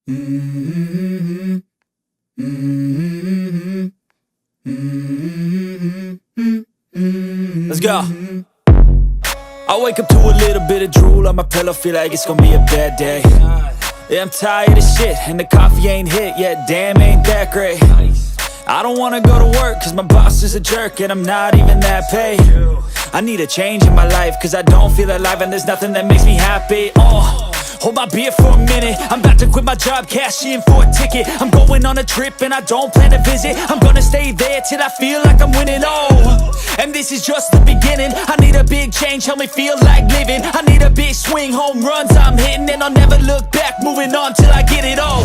Mm-hmm. Mm-hmm. Mm-hmm. Let's go. I wake up to a little bit of drool on my pillow, feel like it's gonna be a bad day. Yeah, I'm tired of shit, and the coffee ain't hit yet, damn, ain't that great. I don't wanna go to work, cause my boss is a jerk, and I'm not even that paid. I need a change in my life, cause I don't feel alive, and there's nothing that makes me happy. Hold my beer for a minute, I'm about to quit my job, cash in for a ticket. I'm going on a trip and I don't plan to visit. I'm gonna stay there till I feel like I'm winning, and this is just the beginning. I need a big change, help me feel like living. I need a big swing, home runs I'm hitting, and I'll never look back, moving on till I get it all.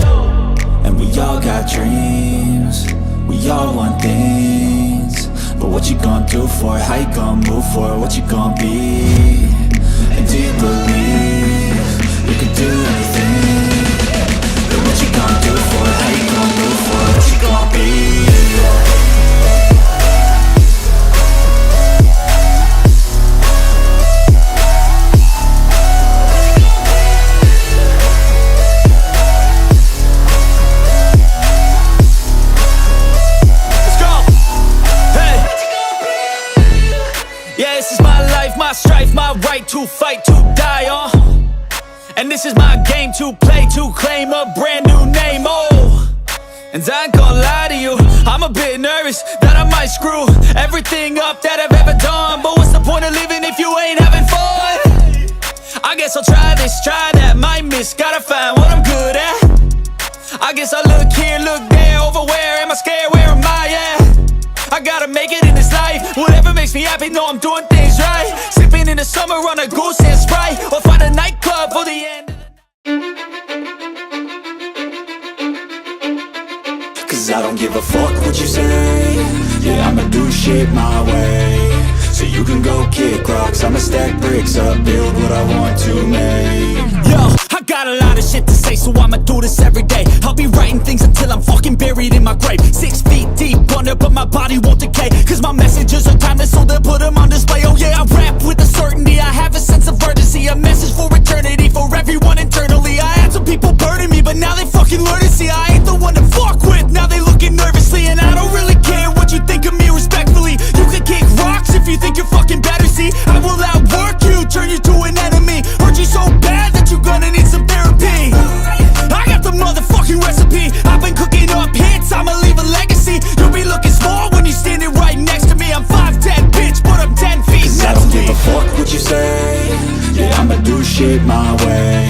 And we all got dreams, we all want things, but what you gonna do for it? How you gonna move for it? What you gonna be? And do you believe you can do anything? But what you gonna do for it? How you gonna move for it? What you gonna be? Let's go! Hey! Yeah, this is my life, my strife, my right to fight, to die, and this is my game to play, to claim a brand new name, and I ain't gonna lie to you, I'm a bit nervous that I might screw everything up that I've ever done. But what's the point of living if you ain't having fun? I guess I'll try this, try that, might miss, gotta find what I'm good at. I guess I look here, look there, over where am I scared, where am I at? I gotta make it in this life, whatever makes me happy, know I'm doing things right. Sipping in the summer on a goose and Sprite, or find a nightclub for the end of the night. Cause I don't give a fuck what you say, yeah, I'ma do shit my way. So you can go kick rocks, I'ma stack bricks up, build what I want to make. Yo, I got a lot of shit to say, so I'ma do this every day. I'll be writing things until I'm fucking buried in my grave. 6 feet deep under, but my body won't decay, cause my messages are timeless, so they'll put them on display. Oh yeah, I rap with a certainty, I have a sense of urgency, a message for eternity, for everyone internally. I had some people burning me, but now they fucking learn to see I ain't the one to fuck with. Now they looking nervously, and I don't really care what you think of me, respectfully. You can kick rocks if you think you're fucking better, see I will outwork you, turn you to an enemy, hurt you so bad that you're gonna need some therapy. I got the motherfucking recipe, I've been cooking up hits, I'ma leave a legacy. You'll be looking small when you're standing right next to me. I'm 5'10", bitch, but I'm 10 feet next to me. I don't give a fuck what you say, yeah, I'ma do shit my way.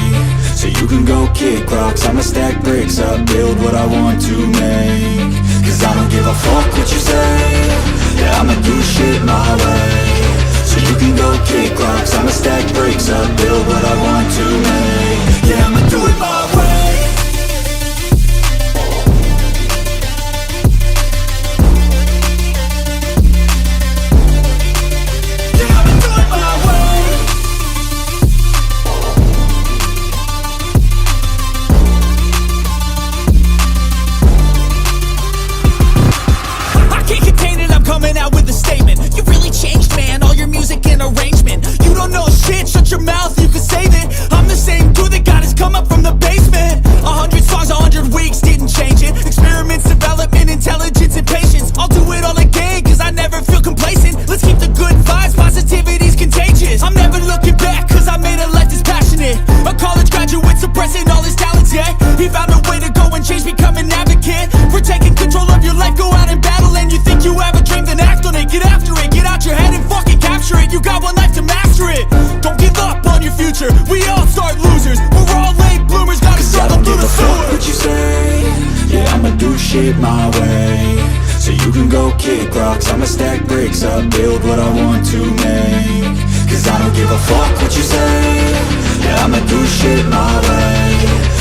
So you can go kick rocks, I'ma stack bricks up, build what I want to make. Cause I don't give a fuck what you say, yeah, I'ma do shit my way. So you can go kick rocks, I'ma stack bricks up, build what I want to make. Yeah, I'ma do it my way. Yeah, I'ma do it my way. I can't contain it, I'm coming out with a statement. You really changed, man, all your music and arrangement. You don't know shit, shut your mouth, you can save it. I'm the same dude that got his come up from the basement. 100 songs, 100 weeks, didn't change it. Experiments, development, intelligence, and patience. I'll do it all again, cause I never feel complacent. Let's keep the good vibes, positivity's contagious. I'm never looking back, cause I made a life that's passionate. A college graduate suppressing all his talents, yeah. He found a way to go and change, become an advocate for taking control of your life, go out and battle. And you think you have a dream, then act on it, get after it. Get out your head and fucking capture it. You got one life to master it. Don't give up on your future, we all start losers. We're all late bloomers, gotta struggle through the sewer. What you say, yeah, I'ma do shit my way. So you can go kick rocks, I'ma stack bricks up, build what I want to make. Cause I don't give a fuck what you say, yeah, I'ma do shit my way.